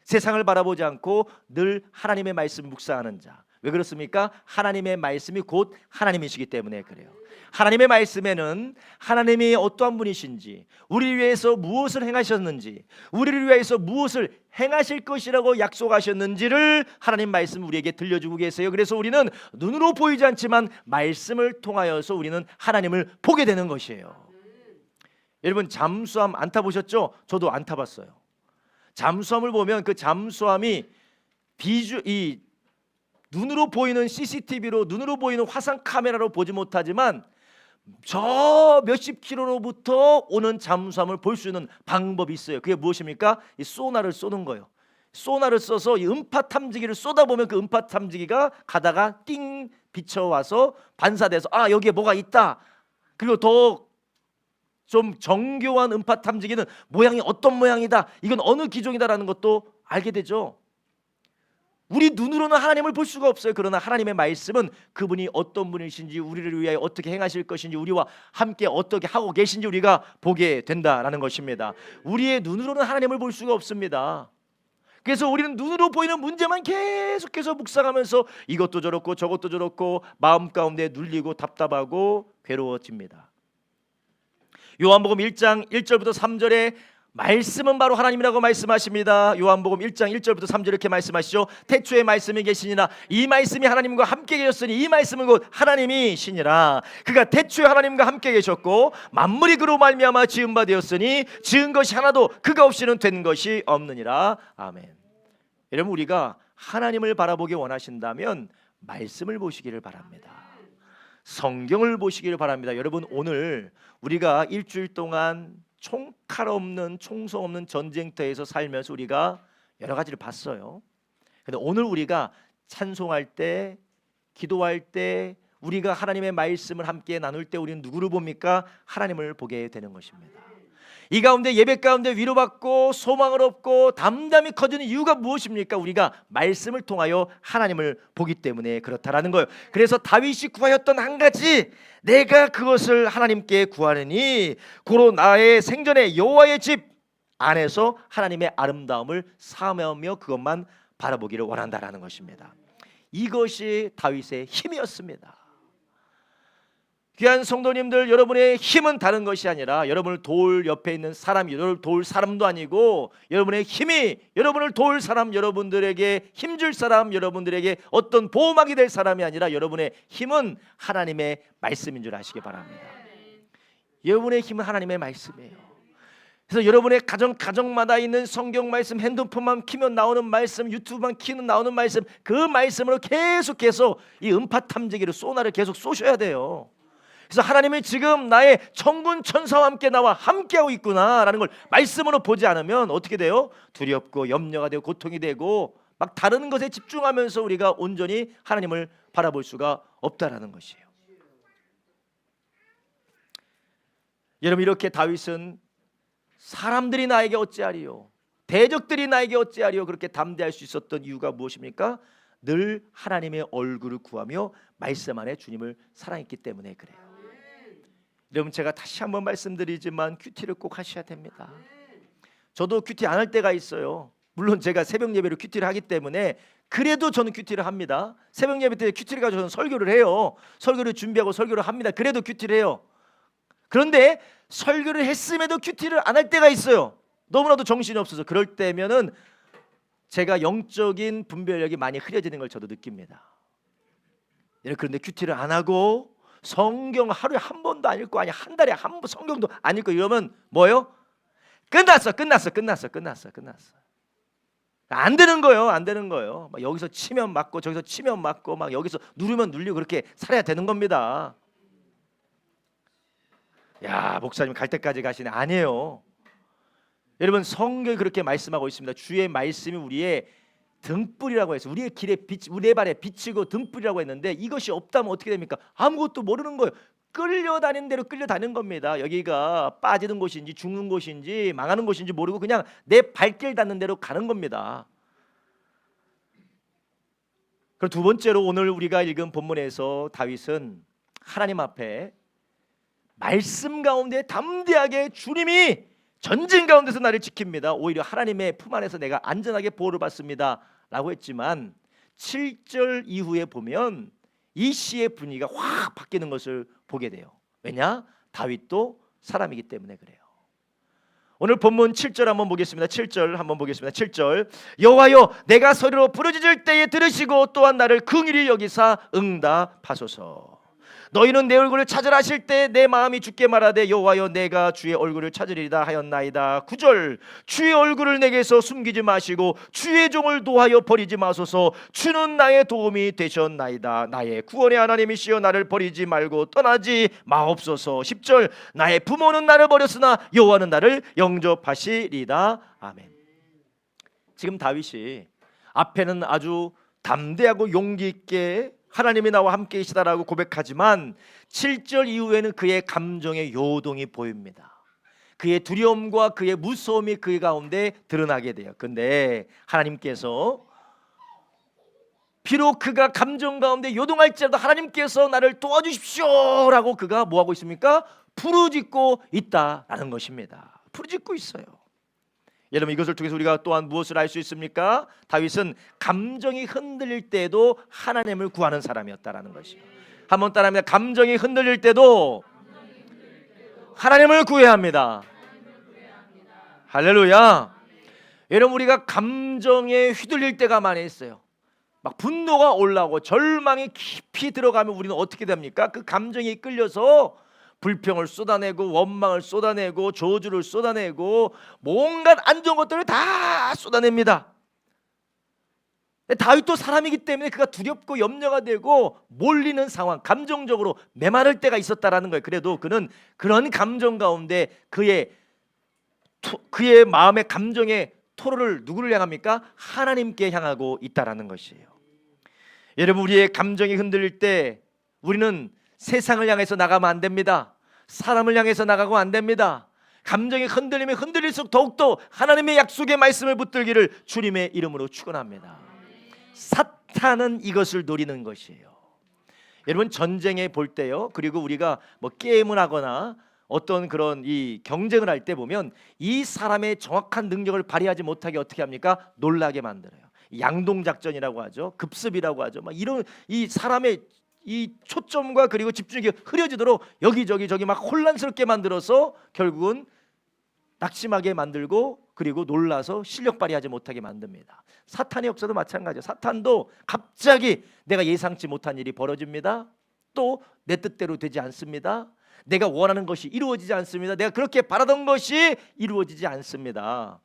세상을 바라보지 않고 늘 하나님의 말씀을 묵상하는 자. 왜 그렇습니까? 하나님의 말씀이 곧 하나님이시기 때문에 그래요. 하나님의 말씀에는 하나님이 어떠한 분이신지, 우리를 위해서 무엇을 행하셨는지, 우리를 위해서 무엇을 행하실 것이라고 약속하셨는지를 하나님 말씀 우리에게 들려주고 계세요. 그래서 우리는 눈으로 보이지 않지만 말씀을 통하여서 우리는 하나님을 보게 되는 것이에요. 여러분 잠수함 안 타보셨죠? 저도 안 타봤어요. 잠수함을 보면 그 잠수함이 이 눈으로 보이는 CCTV로, 눈으로 보이는 화상 카메라로 보지 못하지만 저 몇십 킬로로부터 오는 잠수함을 볼 수 있는 방법이 있어요. 그게 무엇입니까? 이 소나를 쏘는 거예요. 소나를 써서 이 음파 탐지기를 쏟아보면 그 음파 탐지기가 가다가 띵 비쳐와서 반사돼서 아 여기에 뭐가 있다. 그리고 더 좀 정교한 음파 탐지기는 모양이 어떤 모양이다, 이건 어느 기종이다라는 것도 알게 되죠. 우리 눈으로는 하나님을 볼 수가 없어요. 그러나 하나님의 말씀은 그분이 어떤 분이신지, 우리를 위하여 어떻게 행하실 것인지, 우리와 함께 어떻게 하고 계신지 우리가 보게 된다라는 것입니다. 우리의 눈으로는 하나님을 볼 수가 없습니다. 그래서 우리는 눈으로 보이는 문제만 계속해서 묵상하면서 이것도 저렇고 저것도 저렇고 마음 가운데 눌리고 답답하고 괴로워집니다. 요한복음 1장 1절부터 3절에 말씀은 바로 하나님이라고 말씀하십니다. 요한복음 1장 1절부터 3절 이렇게 말씀하시죠. 태초에 말씀이 계시니라 이 말씀이 하나님과 함께 계셨으니 이 말씀은 곧 하나님이시니라. 그가 태초에 하나님과 함께 계셨고 만물이 그로 말미암아 지은 바 되었으니 지은 것이 하나도 그가 없이는 된 것이 없느니라. 아멘. 여러분 우리가 하나님을 바라보기 원하신다면 말씀을 보시기를 바랍니다. 성경을 보시기를 바랍니다. 여러분 오늘 우리가 일주일 동안 총칼 없는 총성 없는 전쟁터에서 살면서 우리가 여러 가지를 봤어요. 그런데 오늘 우리가 찬송할 때, 기도할 때, 우리가 하나님의 말씀을 함께 나눌 때 우리는 누구를 봅니까? 하나님을 보게 되는 것입니다. 이 가운데 예배 가운데 위로받고 소망을 얻고 담담이 커지는 이유가 무엇입니까? 우리가 말씀을 통하여 하나님을 보기 때문에 그렇다라는 거예요. 그래서 다윗이 구하였던 한 가지, 내가 그것을 하나님께 구하느니 고로 나의 생전에 여호와의 집 안에서 하나님의 아름다움을 사모하며 그것만 바라보기를 원한다라는 것입니다. 이것이 다윗의 힘이었습니다. 귀한 성도님들, 여러분의 힘은 다른 것이 아니라 여러분을 도울 옆에 있는 사람이 여러분을 도울 사람도 아니고, 여러분의 힘이 여러분을 도울 사람, 여러분들에게 힘줄 사람, 여러분들에게 어떤 보호막이 될 사람이 아니라 여러분의 힘은 하나님의 말씀인 줄 아시기 바랍니다. 여러분의 힘은 하나님의 말씀이에요. 그래서 여러분의 가정마다 있는 성경 말씀, 핸드폰만 키면 나오는 말씀, 유튜브만 키면 나오는 말씀, 그 말씀으로 계속해서 이 음파 탐지기를 소나를 계속 쏘셔야 돼요. 그래서 하나님이 지금 나의 천군 천사와 함께 나와 함께하고 있구나라는 걸 말씀으로 보지 않으면 어떻게 돼요? 두렵고 염려가 되고 고통이 되고 막 다른 것에 집중하면서 우리가 온전히 하나님을 바라볼 수가 없다라는 것이에요. 여러분, 이렇게 다윗은 사람들이 나에게 어찌하리요, 대적들이 나에게 어찌하리요, 그렇게 담대할 수 있었던 이유가 무엇입니까? 늘 하나님의 얼굴을 구하며 말씀 안에 주님을 사랑했기 때문에 그래요. 여러분, 제가 다시 한번 말씀드리지만 큐티를 꼭 하셔야 됩니다. 저도 큐티 안 할 때가 있어요. 물론 제가 새벽 예배로 큐티를 하기 때문에 그래도 저는 큐티를 합니다. 새벽 예배 때 큐티를 가지고 저는 설교를 해요. 설교를 준비하고 설교를 합니다. 그래도 큐티를 해요. 그런데 설교를 했음에도 큐티를 안 할 때가 있어요. 너무나도 정신이 없어서. 그럴 때면은 제가 영적인 분별력이 많이 흐려지는 걸 저도 느낍니다. 그런데 큐티를 안 하고 성경 하루에 한 번도 안 읽고, 아니 한 달에 한 번 성경도 안 읽고 이러면 뭐예요? 끝났어. 안 되는 거예요. 안 되는 거예요. 막 여기서 치면 맞고 저기서 치면 맞고 막 여기서 누르면 눌리고 그렇게 살아야 되는 겁니다. 야, 목사님 갈 때까지 가시네. 아니에요. 여러분, 성경이 그렇게 말씀하고 있습니다. 주의 말씀이 우리의 등불이라고 해서 우리의 길에 빛, 우리의 발에 비치고 등불이라고 했는데, 이것이 없다면 어떻게 됩니까? 아무것도 모르는 거예요. 끌려다니는 대로 끌려다니는 겁니다. 여기가 빠지는 곳인지 죽는 곳인지 망하는 곳인지 모르고 그냥 내 발길 닿는 대로 가는 겁니다. 그리고 두 번째로 오늘 우리가 읽은 본문에서 다윗은 하나님 앞에 말씀 가운데 담대하게 주님이 전쟁 가운데서 나를 지킵니다. 오히려 하나님의 품 안에서 내가 안전하게 보호를 받습니다 라고 했지만 7절 이후에 보면 이 시의 분위기가 확 바뀌는 것을 보게 돼요. 왜냐? 다윗도 사람이기 때문에 그래요. 오늘 본문 7절 한번 보겠습니다. 7절 한번 보겠습니다. 7절, 여호와여, 내가 소리로 부르짖을 때에 들으시고 또한 나를 긍휼히 여기사 응답하소서. 너희는 내 얼굴을 찾으라 하실 때 내 마음이 주께 말하되 여호와여, 내가 주의 얼굴을 찾으리이다 하였나이다. 9절, 주의 얼굴을 내게서 숨기지 마시고 주의 종을 도하여 버리지 마소서. 주는 나의 도움이 되셨나이다. 나의 구원의 하나님이시여, 나를 버리지 말고 떠나지 마옵소서. 10절, 나의 부모는 나를 버렸으나 여호와는 나를 영접하시리다. 아멘. 지금 다윗이 앞에는 아주 담대하고 용기 있게 하나님이 나와 함께 계시다라고 고백하지만 7절 이후에는 그의 감정의 요동이 보입니다. 그의 두려움과 그의 무서움이 그 가운데 드러나게 돼요. 그런데 하나님께서 비록 그가 감정 가운데 요동할지라도 하나님께서 나를 도와주십시오라고 그가 뭐하고 있습니까? 부르짖고 있다라는 것입니다. 부르짖고 있어요. 여러분, 이것을 통해서 우리가 또한 무엇을 알 수 있습니까? 다윗은 감정이 흔들릴 때도 하나님을 구하는 사람이었다라는 것이요. 한번 따라합니다. 감정이 흔들릴 때도 하나님을 구해야 합니다. 할렐루야. 여러분, 우리가 감정에 휘둘릴 때가 많이 있어요. 막 분노가 올라오고 절망이 깊이 들어가면 우리는 어떻게 됩니까? 그 감정에 끌려서 불평을 쏟아내고 원망을 쏟아내고 저주를 쏟아내고 뭔가 안 좋은 것들을 다 쏟아냅니다. 다윗도 사람이기 때문에 그가 두렵고 염려가 되고 몰리는 상황, 감정적으로 메마를 때가 있었다라는 거예요. 그래도 그는 그런 감정 가운데 그의 마음의 감정의 토로를 누구를 향합니까? 하나님께 향하고 있다라는 것이에요. 여러분, 우리의 감정이 흔들릴 때 우리는 세상을 향해서 나가면 안 됩니다. 사람을 향해서 나가고 안 됩니다. 감정이 흔들리면 흔들릴수록 더욱더 하나님의 약속의 말씀을 붙들기를 주님의 이름으로 축원합니다. 사탄은 이것을 노리는 것이에요. 여러분, 전쟁에 볼 때요, 그리고 우리가 뭐 게임을 하거나 어떤 그런 이 경쟁을 할 때 보면 이 사람의 정확한 능력을 발휘하지 못하게 어떻게 합니까? 놀라게 만들어요. 양동작전이라고 하죠. 급습이라고 하죠. 막 이런 이 사람의 이 초점과 그리고 집중이 흐려지도록 여기저기 저기 막 혼란스럽게 만들어서 결국은 낙심하게 만들고 그리고 놀라서 실력 발휘하지 못하게 만듭니다. 사탄의 역사도 마찬가지예요. 사탄도 갑자기 내가 예상치 못한 일이 벌어집니다. 또 내 뜻대로 되지 않습니다. 내가 원하는 것이 이루어지지 않습니다. 내가 그렇게 바라던 것이 이루어지지 않습니다.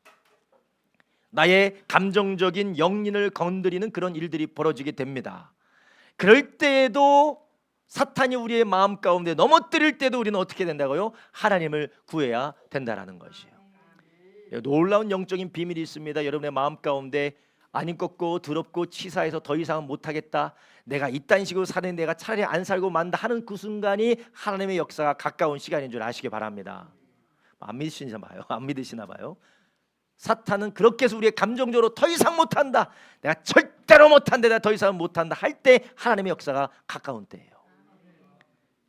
나의 감정적인 영린을 건드리는 그런 일들이 벌어지게 됩니다. 그럴 때에도 사탄이 우리의 마음 가운데 넘어뜨릴 때도 우리는 어떻게 된다고요? 하나님을 구해야 된다라는 것이에요. 놀라운 영적인 비밀이 있습니다. 여러분의 마음 가운데 아닌 것 더럽고 치사해서 더 이상은 못하겠다, 내가 이딴 식으로 사는 내가 차라리 안 살고 만다 하는 그 순간이 하나님의 역사가 가까운 시간인 줄 아시기 바랍니다. 안 믿으시나 봐요. 안 믿으시나 봐요. 사탄은 그렇게 해서 우리의 감정적으로 더 이상 못한다, 내가 절대로 못한다, 내가 더 이상 못한다 할 때 하나님의 역사가 가까운 때예요.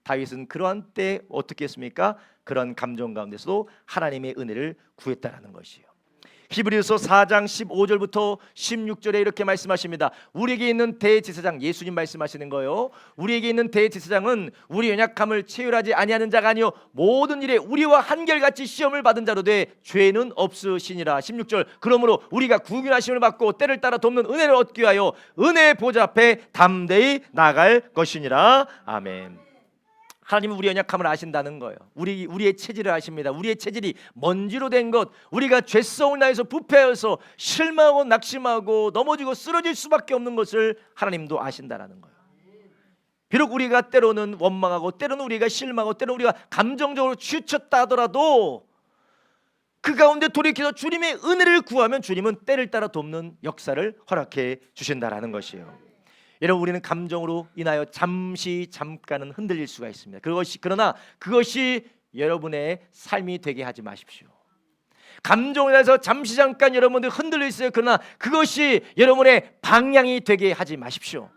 다윗은 그러한 때 어떻게 했습니까? 그런 감정 가운데서도 하나님의 은혜를 구했다라는 것이에요. 히브리서 4장 15절부터 16절에 이렇게 말씀하십니다. 우리에게 있는 대제사장, 예수님 말씀하시는 거예요. 우리에게 있는 대제사장은 우리 연약함을 체휼하지 아니하는 자가 아니요 모든 일에 우리와 한결같이 시험을 받은 자로 돼 죄는 없으시니라. 16절, 그러므로 우리가 구균하심을 받고 때를 따라 돕는 은혜를 얻기 위하여 은혜의 보좌 앞에 담대히 나갈 것이니라. 아멘. 하나님은 우리 연약함을 아신다는 거예요. 우리의 체질을 아십니다. 우리의 체질이 먼지로 된 것, 우리가 죄성을 나해서 부패해서 실망하고 낙심하고 넘어지고 쓰러질 수밖에 없는 것을 하나님도 아신다라는 거예요. 비록 우리가 때로는 원망하고 때로는 우리가 실망하고 때로는 우리가 감정적으로 치우쳤다 하더라도 그 가운데 돌이켜서 주님의 은혜를 구하면 주님은 때를 따라 돕는 역사를 허락해 주신다라는 것이에요. 여러분, 우리는 감정으로 인하여 잠깐은 흔들릴 수가 있습니다. 그러나 그것이 여러분의 삶이 되게 하지 마십시오. 감정에 대해서 잠깐 여러분들 흔들려 있어요. 그러나 그것이 여러분의 방향이 되게 하지 마십시오.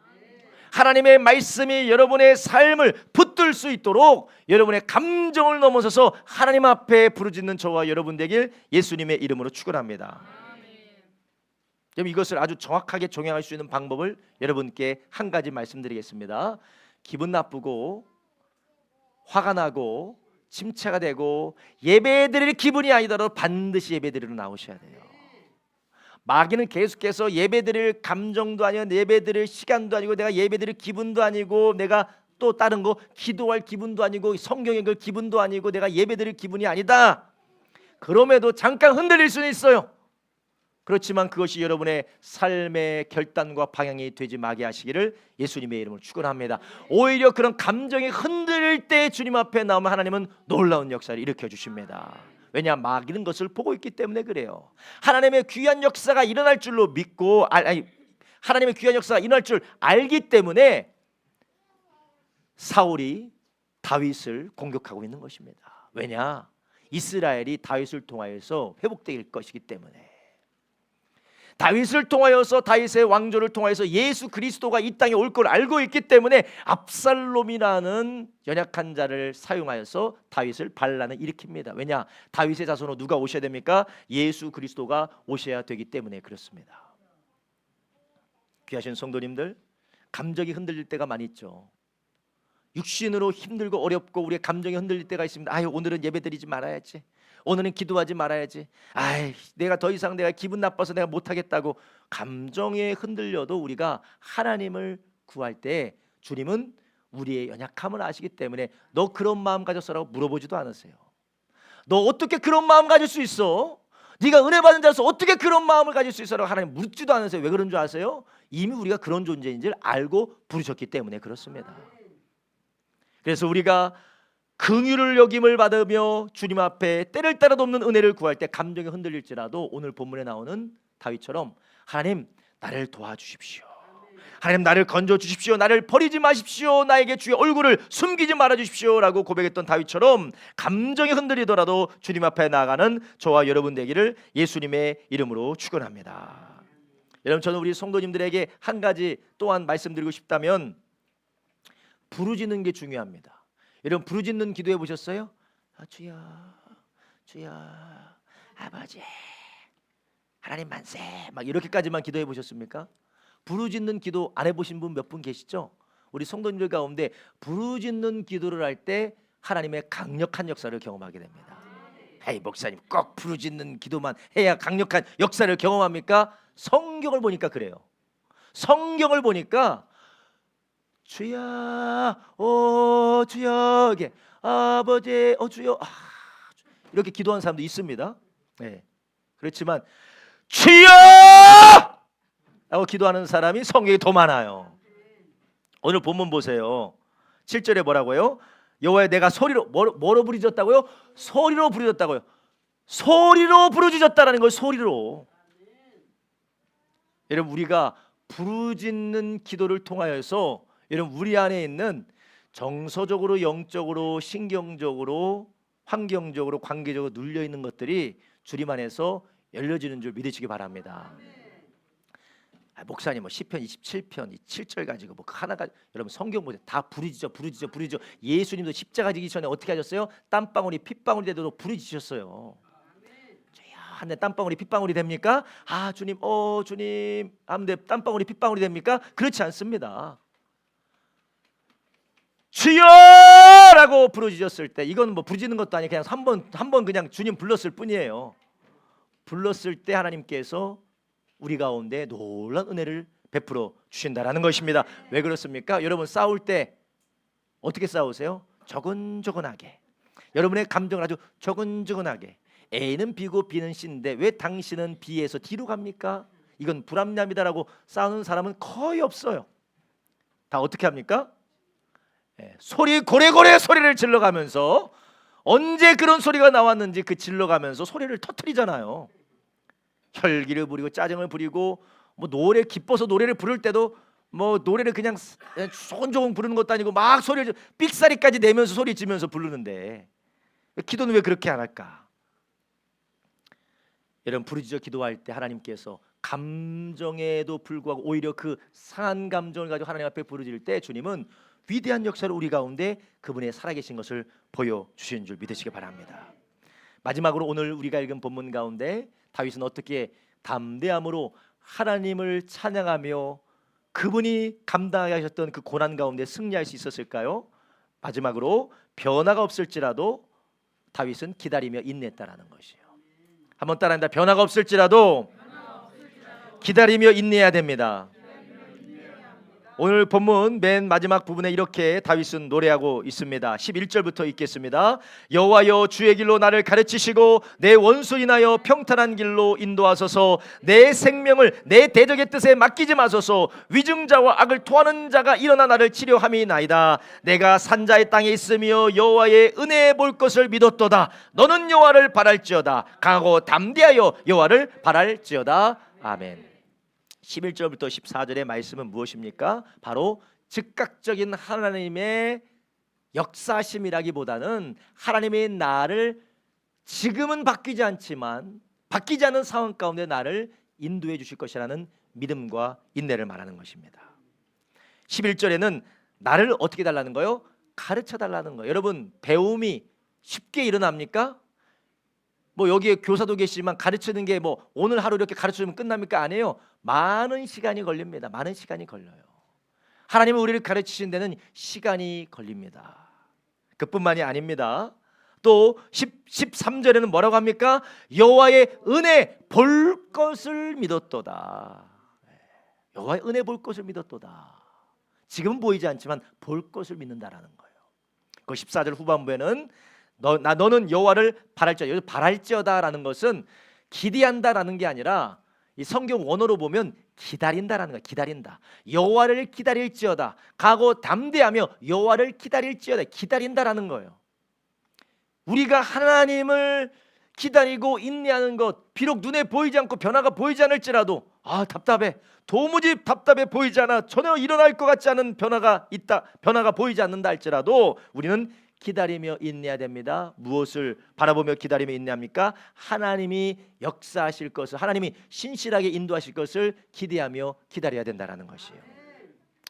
하나님의 말씀이 여러분의 삶을 붙들 수 있도록 여러분의 감정을 넘어서서 하나님 앞에 부르짖는 저와 여러분 되길 예수님의 이름으로 축원합니다. 그럼 이것을 아주 정확하게 적용할 수 있는 방법을 여러분께 한 가지 말씀드리겠습니다. 기분 나쁘고 화가 나고 침체가 되고 예배드릴 기분이 아니더라도 반드시 예배드리러 나오셔야 돼요. 마귀는 계속해서 예배드릴 감정도 아니고 예배드릴 시간도 아니고 내가 예배드릴 기분도 아니고 내가 또 다른 거 기도할 기분도 아니고 성경 읽을 기분도 아니고 내가 예배드릴 기분이 아니다. 그럼에도 잠깐 흔들릴 수는 있어요. 그렇지만 그것이 여러분의 삶의 결단과 방향이 되지 마게 하시기를 예수님의 이름으로 축원합니다. 오히려 그런 감정이 흔들릴 때 주님 앞에 나오면 하나님은 놀라운 역사를 일으켜 주십니다. 왜냐? 마귀는 것을 보고 있기 때문에 그래요. 하나님의 귀한 역사가 일어날 줄로 믿고 하나님의 귀한 역사가 일어날 줄 알기 때문에 사울이 다윗을 공격하고 있는 것입니다. 왜냐? 이스라엘이 다윗을 통하여서 회복될 것이기 때문에. 다윗을 통하여서 다윗의 왕조를 통하여서 예수 그리스도가 이 땅에 올 걸 알고 있기 때문에 압살롬이라는 연약한 자를 사용하여서 다윗을 반란을 일으킵니다. 왜냐? 다윗의 자손으로 누가 오셔야 됩니까? 예수 그리스도가 오셔야 되기 때문에 그렇습니다. 귀하신 성도님들, 감정이 흔들릴 때가 많이 있죠. 육신으로 힘들고 어렵고 우리의 감정이 흔들릴 때가 있습니다. 오늘은 예배드리지 말아야지, 오늘은 기도하지 말아야지, 내가 더 이상 내가 기분 나빠서 내가 못하겠다고 감정에 흔들려도 우리가 하나님을 구할 때 주님은 우리의 연약함을 아시기 때문에 너 그런 마음 가졌어라고 물어보지도 않으세요. 너 어떻게 그런 마음 가질 수 있어? 네가 은혜 받은 자로서 어떻게 그런 마음을 가질 수 있어라고 하나님 묻지도 않으세요. 왜 그런 줄 아세요? 이미 우리가 그런 존재인지를 알고 부르셨기 때문에 그렇습니다. 그래서 우리가 긍휼을 여김을 받으며 주님 앞에 때를 따라 돕는 은혜를 구할 때 감정이 흔들릴지라도 오늘 본문에 나오는 다윗처럼 하나님 나를 도와주십시오, 하나님 나를 건져주십시오, 나를 버리지 마십시오, 나에게 주의 얼굴을 숨기지 말아주십시오 라고 고백했던 다윗처럼 감정이 흔들리더라도 주님 앞에 나아가는 저와 여러분 되기를 예수님의 이름으로 축원합니다. 여러분, 저는 우리 성도님들에게 한 가지 또한 말씀드리고 싶다면 부르짖는 게 중요합니다. 여러분, 부르짖는 기도해 보셨어요? 주여, 주여, 아버지, 하나님 만세, 막 이렇게까지만 기도해 보셨습니까? 부르짖는 기도 안 해보신 분 몇 분 계시죠? 우리 성도님들 가운데 부르짖는 기도를 할 때 하나님의 강력한 역사를 경험하게 됩니다. 에이 목사님 꼭 부르짖는 기도만 해야 강력한 역사를 경험합니까? 성경을 보니까 그래요. 성경을 보니까 주야 주여 이게 아버지 주여 이렇게 기도하는 사람도 있습니다. 네. 그렇지만 주여 라고 기도하는 사람이 성경에 더 많아요. 오늘 본문 보세요. 7절에 뭐라고요? 여호와여 내가 소리로 뭐로 부르짖었다고요? 소리로 부르짖었다고요. 소리로 부르짖었다라는 걸 소리로. 여러분 우리가 부르짖는 기도를 통하여서 여러분 우리 안에 있는 정서적으로 영적으로 신경적으로 환경적으로 관계적으로 눌려 있는 것들이 주님 안에서 열려지는 줄 믿으시기 바랍니다. 목사님 시편 27편 7절 가지고 하나가 여러분 성경 보세요. 다 부르짖어. 예수님도 십자가 지기 전에 어떻게 하셨어요? 땀방울이 핏방울이 되도록 부르짖으셨어요. 내 땀방울이 핏방울이 됩니까? 주님 주님 하면 땀방울이 핏방울이 됩니까? 그렇지 않습니다. 주여라고 부르짖었을 때 이건 부르짖는 것도 아니고 그냥 한 번 그냥 주님 불렀을 뿐이에요. 불렀을 때 하나님께서 우리 가운데 놀라운 은혜를 베풀어 주신다라는 것입니다. 왜 그렇습니까? 여러분 싸울 때 어떻게 싸우세요? 조근조근하게. 여러분의 감정을 아주 조근조근하게. A는 B고 B는 C인데 왜 당신은 B에서 D로 갑니까? 이건 불합리합니다라고 싸우는 사람은 거의 없어요. 다 어떻게 합니까? 소리 고래고래 소리를 질러가면서 언제 그런 소리가 나왔는지 그 질러가면서 소리를 터뜨리잖아요. 혈기를 부리고 짜증을 부리고 노래 기뻐서 노래를 부를 때도 노래를 그냥 조곤조곤 부르는 것도 아니고 막 소리를 삑사리까지 내면서 소리 지면서 부르는데 기도는 왜 그렇게 안 할까? 여러분 부르짖어 기도할 때 하나님께서 감정에도 불구하고 오히려 그 상한 감정을 가지고 하나님 앞에 부르짖을 때 주님은 위대한 역사를 우리 가운데 그분의 살아계신 것을 보여주시는 줄 믿으시기 바랍니다. 마지막으로 오늘 우리가 읽은 본문 가운데 다윗은 어떻게 담대함으로 하나님을 찬양하며 그분이 감당하셨던 그 고난 가운데 승리할 수 있었을까요? 마지막으로 변화가 없을지라도 다윗은 기다리며 인내했다라는 것이에요. 한번 따라합니다. 변화가 없을지라도 기다리며 인내해야 됩니다. 오늘 본문 맨 마지막 부분에 이렇게 다윗은 노래하고 있습니다. 11절부터 읽겠습니다. 여호와여 주의 길로 나를 가르치시고 내 원수 인하여 평탄한 길로 인도하소서. 내 생명을 내 대적의 뜻에 맡기지 마소서. 위증자와 악을 토하는 자가 일어나 나를 치료함이나이다. 내가 산자의 땅에 있으며 여호와의 은혜에 볼 것을 믿었도다. 너는 여호와를 바랄지어다. 강하고 담대하여 여호와를 바랄지어다. 아멘. 11절부터 14절의 말씀은 무엇입니까? 바로 즉각적인 하나님의 역사심이라기보다는 하나님의 나를 지금은 바뀌지 않지만 바뀌지 않은 상황 가운데 나를 인도해 주실 것이라는 믿음과 인내를 말하는 것입니다. 11절에는 나를 어떻게 달라는 거예요? 가르쳐 달라는 거예요. 여러분 배움이 쉽게 일어납니까? 여기에 교사도 계시지만 가르치는 게 오늘 하루 이렇게 가르쳐주면 끝납니까? 아니에요. 많은 시간이 걸립니다. 많은 시간이 걸려요. 하나님은 우리를 가르치신 데는 시간이 걸립니다. 그뿐만이 아닙니다. 또 13절에는 뭐라고 합니까? 여호와의 은혜 볼 것을 믿었도다. 여호와의 은혜 볼 것을 믿었도다. 지금은 보이지 않지만 볼 것을 믿는다라는 거예요. 그 14절 후반부에는 너는 여호와를 바랄지어다. 여기서 바랄지어다라는 것은 기대한다라는 게 아니라 이 성경 원어로 보면 기다린다라는 거야. 기다린다. 여호와를 기다릴지어다. 가고 담대하며 여호와를 기다릴지어다. 기다린다라는 거예요. 우리가 하나님을 기다리고 인내하는 것, 비록 눈에 보이지 않고 변화가 보이지 않을지라도 답답해. 도무지 답답해 보이지 않아. 전혀 일어날 것 같지 않은 변화가 있다. 변화가 보이지 않는다 할지라도 우리는 기다리며 인내해야 됩니다. 무엇을 바라보며 기다리며 인내합니까? 하나님이 역사하실 것을, 하나님이 신실하게 인도하실 것을 기대하며 기다려야 된다는 것이에요.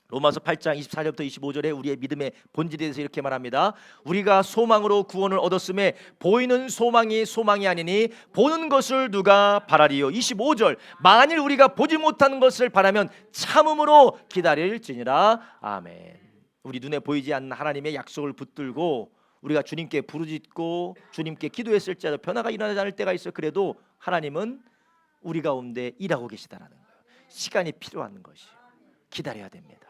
로마서 8장 24절부터 25절에 우리의 믿음의 본질에 대해서 이렇게 말합니다. 우리가 소망으로 구원을 얻었음에 보이는 소망이 소망이 아니니 보는 것을 누가 바라리요. 25절 만일 우리가 보지 못하는 것을 바라면 참음으로 기다릴지니라. 아멘. 우리 눈에 보이지 않는 하나님의 약속을 붙들고 우리가 주님께 부르짖고 주님께 기도했을지라도 변화가 일어나지 않을 때가 있어. 그래도 하나님은 우리 가운데 일하고 계시다라는 거예요. 시간이 필요한 것이에요. 기다려야 됩니다.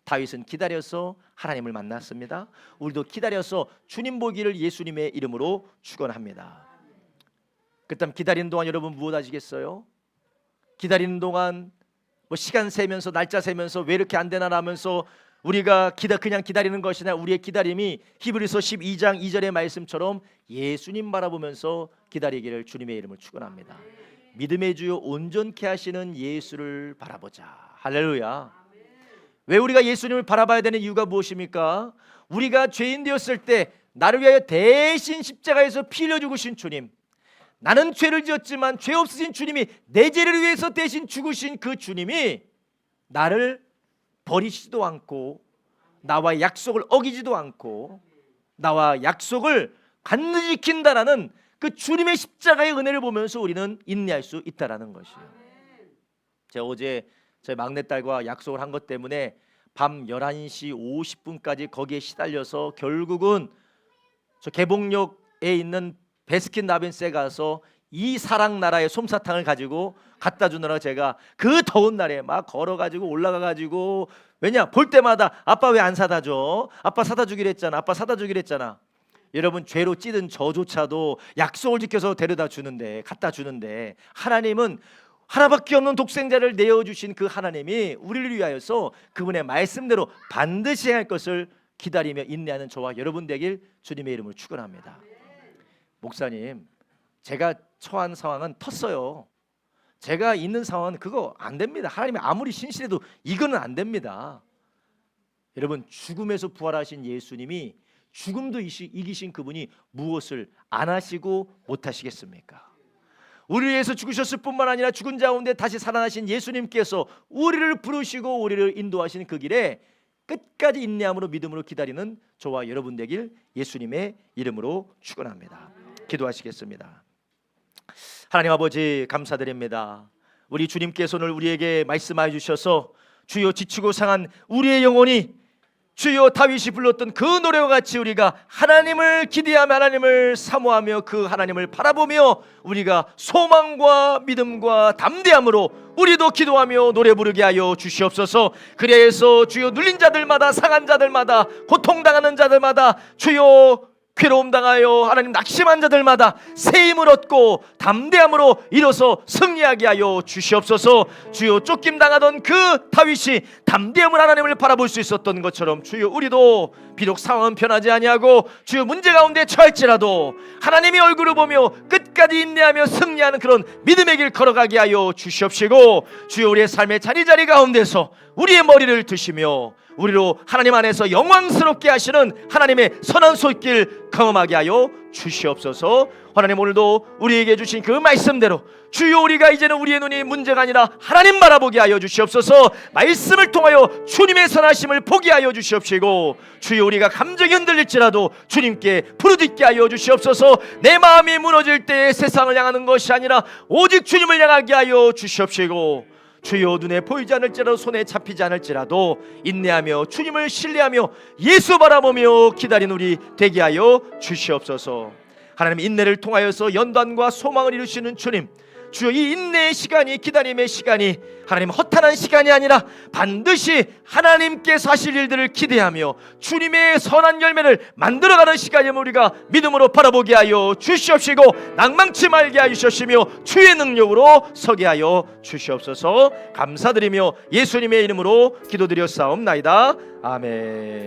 다윗은 기다려서 하나님을 만났습니다. 우리도 기다려서 주님 보기를 예수님의 이름으로 축원합니다. 그다음 기다리는 동안 여러분 무엇 하시겠어요? 기다리는 동안 뭐 시간 세면서 날짜 세면서 왜 이렇게 안 되나 하면서 우리가 그냥 기다리는 것이 아니라 우리의 기다림이 히브리서 12장 2절의 말씀처럼 예수님 바라보면서 기다리기를 주님의 이름을 축원합니다. 믿음의 주요 온전케 하시는 예수를 바라보자. 할렐루야. 왜 우리가 예수님을 바라봐야 되는 이유가 무엇입니까? 우리가 죄인 되었을 때 나를 위하여 대신 십자가에서 피 흘려 죽으신 주님, 나는 죄를 지었지만 죄 없으신 주님이 내 죄를 위해서 대신 죽으신 그 주님이 나를 버리시지도 않고 나와 약속을 어기지도 않고 나와 약속을 반드시 지킨다라는 그 주님의 십자가의 은혜를 보면서 우리는 인내할 수 있다라는 것이에요. 제가 어제 저희 막내딸과 약속을 한 것 때문에 밤 11시 50분까지 거기에 시달려서 결국은 저 개봉역에 있는 베스킨라빈스에 가서 이 사랑나라의 솜사탕을 가지고 갖다 주느라 제가 그 더운 날에 막 걸어가지고 올라가가지고, 왜냐 볼 때마다 아빠 왜 안 사다 줘? 아빠 사다 주기로 했잖아. 아빠 사다 주기로 했잖아. 여러분 죄로 찌든 저조차도 약속을 지켜서 데려다 주는데, 갖다 주는데, 하나님은 하나밖에 없는 독생자를 내어주신 그 하나님이 우리를 위하여서 그분의 말씀대로 반드시 할 것을 기다리며 인내하는 저와 여러분 되길 주님의 이름으로 축원합니다. 목사님, 제가 처한 상황은 텄어요. 제가 있는 상황은 그거 안 됩니다. 하나님이 아무리 신실해도 이거는 안 됩니다. 여러분, 죽음에서 부활하신 예수님이 죽음도 이기신 그분이 무엇을 안 하시고 못 하시겠습니까? 우리를 위해서 죽으셨을 뿐만 아니라 죽은 자 가운데 다시 살아나신 예수님께서 우리를 부르시고 우리를 인도하시는 그 길에 끝까지 인내함으로 믿음으로 기다리는 저와 여러분 되길 예수님의 이름으로 축원합니다. 기도하시겠습니다. 하나님 아버지, 감사드립니다. 우리 주님께서 오늘 우리에게 말씀하여 주셔서 주여 지치고 상한 우리의 영혼이 주여 다윗이 불렀던 그 노래와 같이 우리가 하나님을 기대하며 하나님을 사모하며 그 하나님을 바라보며 우리가 소망과 믿음과 담대함으로 우리도 기도하며 노래 부르게 하여 주시옵소서. 그래서 주여 눌린 자들마다, 상한 자들마다, 고통당하는 자들마다, 주여 괴로움 당하여 하나님 낙심한 자들마다 새 힘을 얻고 담대함으로 일어서 승리하게 하여 주시옵소서. 주여 쫓김 당하던 그 다윗이 담대함을 하나님을 바라볼 수 있었던 것처럼 주여 우리도 비록 상황은 변하지 아니하고 주여 문제 가운데 처할지라도 하나님의 얼굴을 보며 끝까지 인내하며 승리하는 그런 믿음의 길 걸어가게 하여 주시옵시고, 주여 우리의 삶의 자리자리 가운데서 우리의 머리를 드시며 우리로 하나님 안에서 영광스럽게 하시는 하나님의 선한 손길 경험하게 하여 주시옵소서. 하나님, 오늘도 우리에게 주신 그 말씀대로 주여 우리가 이제는 우리의 눈이 문제가 아니라 하나님 바라보게 하여 주시옵소서. 말씀을 통하여 주님의 선하심을 보게 하여 주시옵시고, 주여 우리가 감정이 흔들릴지라도 주님께 부르짖게 하여 주시옵소서. 내 마음이 무너질 때 세상을 향하는 것이 아니라 오직 주님을 향하게 하여 주시옵시고, 주여 눈에 보이지 않을지라도 손에 잡히지 않을지라도 인내하며 주님을 신뢰하며 예수 바라보며 기다린 우리 되게 하여 주시옵소서. 하나님, 인내를 통하여서 연단과 소망을 이루시는 주님, 주여 이 인내의 시간이, 기다림의 시간이 하나님 허탄한 시간이 아니라 반드시 하나님께서 하실 일들을 기대하며 주님의 선한 열매를 만들어가는 시간이면 우리가 믿음으로 바라보게 하여 주시옵시고 낭망치 말게 하여 주시며 주의 능력으로 서게 하여 주시옵소서. 감사드리며 예수님의 이름으로 기도드렸사옵나이다. 아멘.